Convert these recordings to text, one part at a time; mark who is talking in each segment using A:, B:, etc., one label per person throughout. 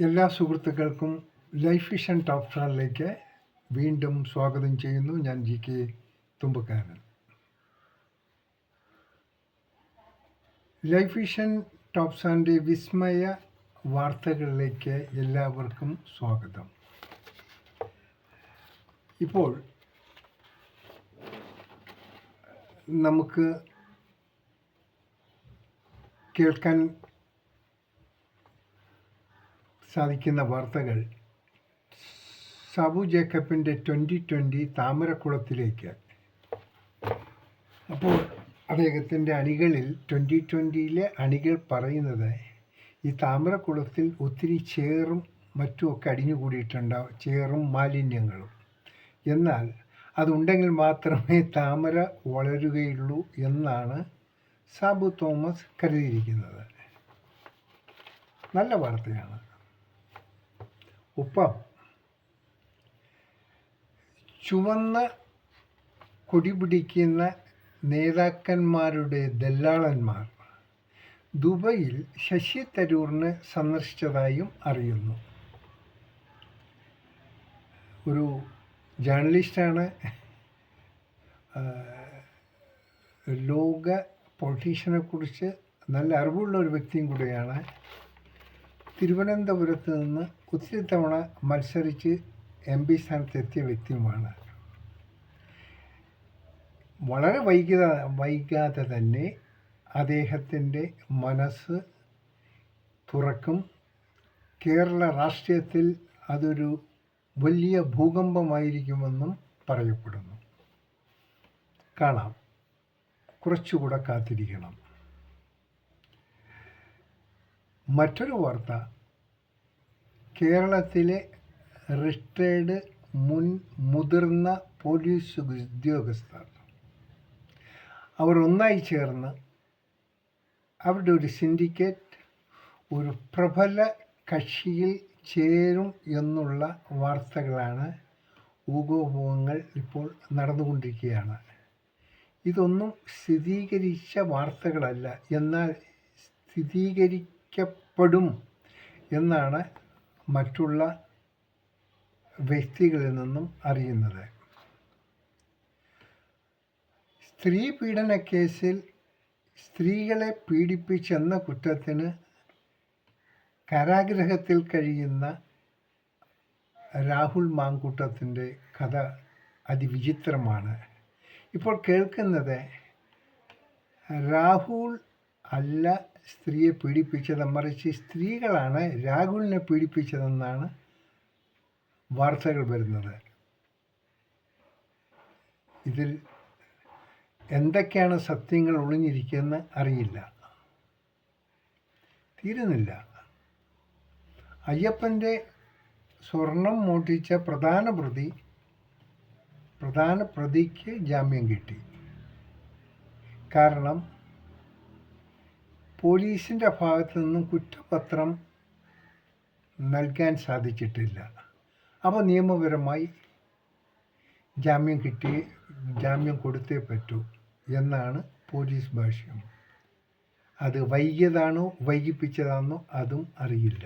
A: എല്ലാ സുഹൃത്തുക്കൾക്കും life vision top സ്റ്റാറിലേക്ക് വീണ്ടും സ്വാഗതം ചെയ്യുന്നു. ഞാൻ GK തുമ്പക്കാരൻ. ലൈഫ് വിഷൻ ടോപ്പ് സ്റ്റാറിൻ്റെ വിസ്മയ വാർത്തകളിലേക്ക് എല്ലാവർക്കും സ്വാഗതം. ഇപ്പോൾ നമുക്ക് കേൾക്കാൻ സാധിക്കുന്ന വാർത്തകൾ സാബു ജേക്കബിൻ്റെ 2020 താമരക്കുളത്തിലേക്ക്. അപ്പോൾ അദ്ദേഹത്തിൻ്റെ അണികളിൽ 2020 അണികൾ പറയുന്നത് ഈ താമരക്കുളത്തിൽ ഒത്തിരി ചേറും മറ്റുമൊക്കെ അടിഞ്ഞുകൂടിയിട്ടുണ്ടാവും, ചേറും മാലിന്യങ്ങളും. എന്നാൽ അതുണ്ടെങ്കിൽ മാത്രമേ താമര വളരുകയുള്ളൂ എന്നാണ് സാബു തോമസ് കരുതിയിരിക്കുന്നത്. നല്ല വാർത്തയാണ്. ഒപ്പം ചുവന്ന കൊടി പിടിക്കുന്ന നേതാക്കന്മാരുടെ ദല്ലാളന്മാർ ദുബൈയിൽ ശശി തരൂരിനെ സന്ദർശിച്ചതായും അറിയുന്നു. ഒരു ജേർണലിസ്റ്റാണ്, ലോക പൊളിറ്റീഷ്യനെ കുറിച്ച് നല്ല അറിവുള്ള ഒരു വ്യക്തിയും കൂടെയാണ്. തിരുവനന്തപുരത്ത് നിന്ന് ഒത്തിരി തവണ മത്സരിച്ച് MP സ്ഥാനത്തെത്തിയ വ്യക്തിയുമാണ്. വളരെ വൈകാതെ തന്നെ അദ്ദേഹത്തിൻ്റെ മനസ്സ് തുറക്കും. കേരള രാഷ്ട്രീയത്തിൽ അതൊരു വലിയ ഭൂകമ്പമായിരിക്കുമെന്നും പറയപ്പെടുന്നു. കാണാം, കുറച്ചുകൂടെ കാത്തിരിക്കണം. മറ്റൊരു വാർത്ത, കേരളത്തിലെ റിട്ടയർഡ് മുതിർന്ന പോലീസ് ഉദ്യോഗസ്ഥർ അവർ ഒന്നായി ചേർന്ന് അവരുടെ ഒരു സിൻഡിക്കേറ്റ് ഒരു പ്രബല കക്ഷിയിൽ ചേരും എന്നുള്ള വാർത്തകളാണ്, ഊഹാപോഹങ്ങൾ ഇപ്പോൾ നടന്നുകൊണ്ടിരിക്കുകയാണ്. ഇതൊന്നും സ്ഥിരീകരിച്ച വാർത്തകളല്ല, എന്നാൽ സ്ഥിരീകരിക്കപ്പെടും എന്നാണ് മറ്റുള്ള വ്യക്തികളിൽ നിന്നും അറിയുന്നത്. സ്ത്രീ പീഡന കേസിൽ സ്ത്രീകളെ പീഡിപ്പിച്ചെന്ന കുറ്റത്തിന് കാരാഗൃഹത്തിൽ കഴിയുന്ന രാഹുൽ മാങ്കൂട്ടത്തിൻ്റെ കഥ അതിവിചിത്രമാണ്. ഇപ്പോൾ കേൾക്കുന്നത് രാഹുൽ അല്ല സ്ത്രീയെ പീഡിപ്പിച്ചത്, മറിച്ച് സ്ത്രീകളാണ് രാഹുലിനെ പീഡിപ്പിച്ചതെന്നാണ് വാർത്തകൾ വരുന്നത്. ഇതിൽ എന്തൊക്കെയാണ് സത്യങ്ങൾ ഒളിഞ്ഞിരിക്കുമെന്ന് അറിയില്ല, തീരുന്നില്ല. അയ്യപ്പൻ്റെ സ്വർണം മോഷ്ടിച്ച പ്രധാന പ്രതിക്ക് ജാമ്യം കിട്ടി. കാരണം പോലീസിൻ്റെ ഭാഗത്തു നിന്നും കുറ്റപത്രം നൽകാൻ സാധിച്ചിട്ടില്ല. അപ്പോൾ നിയമപരമായി ജാമ്യം കൊടുത്തേ പറ്റൂ എന്നാണ് പോലീസ് ഭാഷ്യം. അത് വൈകിപ്പിച്ചതാണോ അതും അറിയില്ല.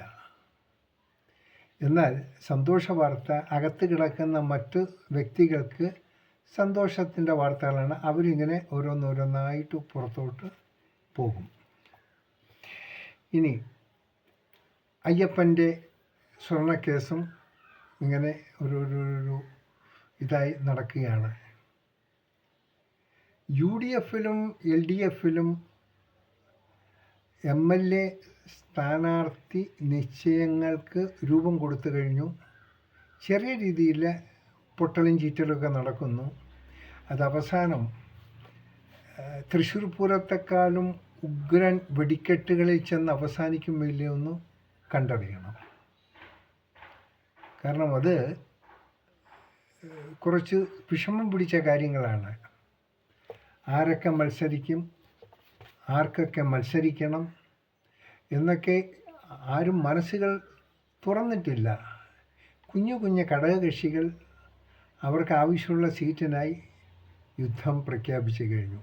A: എന്നാൽ സന്തോഷ വാർത്ത, അകത്ത് കിടക്കുന്ന മറ്റ് വ്യക്തികൾക്ക് സന്തോഷത്തിൻ്റെ വാർത്തകളാണ്. അവരിങ്ങനെ ഓരോന്നോരോന്നായിട്ട് പുറത്തോട്ട് പോകും. ഇനി അയ്യപ്പൻ്റെ സ്വർണ്ണക്കേസും ഇങ്ങനെ ഒരു ഇതായി നടക്കുകയാണ്. UDFിലും LDFിലും MLA സ്ഥാനാർത്ഥി നിശ്ചയങ്ങൾക്ക് രൂപം കൊടുത്തു കഴിഞ്ഞു. ചെറിയ രീതിയിൽ പൊട്ടലും ചീറ്റലൊക്കെ നടക്കുന്നു. അത് അവസാനം തൃശ്ശൂർ പൂരത്തെക്കാളും ഉഗ്രൻ വെടിക്കെട്ടുകളിൽ ചെന്ന് അവസാനിക്കുമില്ലയോ എന്ന് കണ്ടറിയണം. കാരണം അത് കുറച്ച് വിഷമം പിടിച്ച കാര്യങ്ങളാണ്. ആരൊക്കെ മത്സരിക്കും, ആർക്കൊക്കെ മത്സരിക്കണം എന്നൊക്കെ ആരും മനസ്സുകൾ തുറന്നിട്ടില്ല. കുഞ്ഞു ഘടകകക്ഷികൾ അവർക്ക് ആവശ്യമുള്ള സീറ്റിനായി യുദ്ധം പ്രഖ്യാപിച്ചു കഴിഞ്ഞു.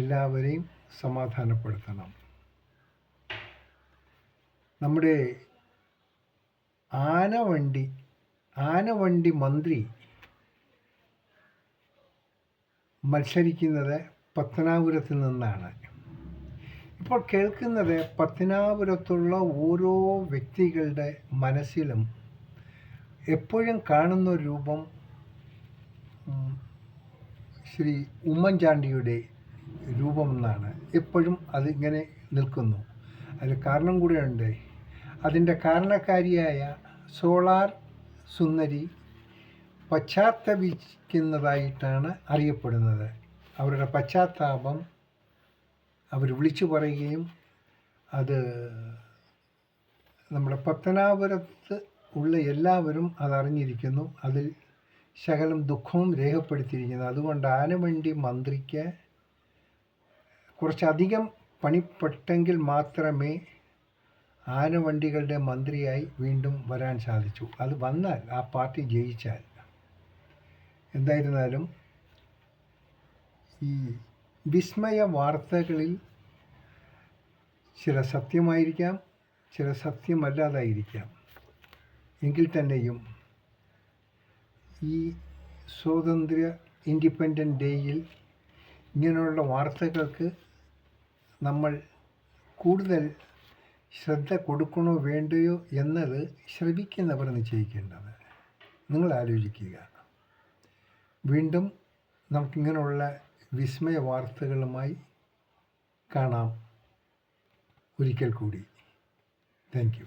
A: എല്ലാവരെയും സമാധാനപ്പെടുത്തണം. നമ്മുടെ ആനവണ്ടി ആനവണ്ടി മന്ത്രി മത്സരിക്കുന്നത് പത്തനാപുരത്ത് നിന്നാണ്. ഇപ്പോൾ കേൾക്കുന്നത് പത്തനാപുരത്തുള്ള ഓരോ വ്യക്തികളുടെ മനസ്സിലും എപ്പോഴും കാണുന്ന രൂപം ശ്രീ ഉമ്മൻചാണ്ടിയുടെ രൂപമെന്നാണ്. എപ്പോഴും അതിങ്ങനെ നിൽക്കുന്നു. അതിൽ കാരണം കൂടെയുണ്ട്. അതിൻ്റെ കാരണക്കാരിയായ സോളാർ സുന്ദരി പശ്ചാത്തപിക്കുന്നതായിട്ടാണ് അറിയപ്പെടുന്നത്. അവരുടെ പശ്ചാത്താപം അവർ വിളിച്ചു പറയുകയും അത് നമ്മുടെ പത്തനാപുരത്ത് ഉള്ള എല്ലാവരും അതറിഞ്ഞിരിക്കുന്നു. അതിൽ ശകലം ദുഃഖവും രേഖപ്പെടുത്തിയിരിക്കുന്നു. അതുകൊണ്ട് ആനവണ്ടി മന്ത്രിക്ക് കുറച്ചധികം പണിപ്പെട്ടെങ്കിൽ മാത്രമേ ആനവണ്ടികളുടെ മന്ത്രിയായി വീണ്ടും വരാൻ സാധിച്ചു. അത് വന്നാൽ, ആ പാർട്ടി ജയിച്ചാൽ. എന്തായിരുന്നാലും ഈ വിസ്മയ വാർത്തകളിൽ ചില സത്യമായിരിക്കാം, ചില സത്യമല്ലാതായിരിക്കാം. എങ്കിൽ തന്നെയും ഈ സ്വാതന്ത്ര്യ ഇൻഡിപെൻഡൻറ്റ് ഡേയിൽ ഇങ്ങനെയുള്ള വാർത്തകൾക്ക് നമ്മൾ കൂടുതൽ ശ്രദ്ധ കൊടുക്കണോ വേണ്ടയോ എന്നത് ശ്രമിക്കുന്നവർ നിശ്ചയിക്കേണ്ടത്. നിങ്ങൾ ആലോചിക്കുക. വീണ്ടും നമുക്കിങ്ങനെയുള്ള വിസ്മയ വാർത്തകളുമായി കാണാം ഒരിക്കൽ കൂടി. Thank you.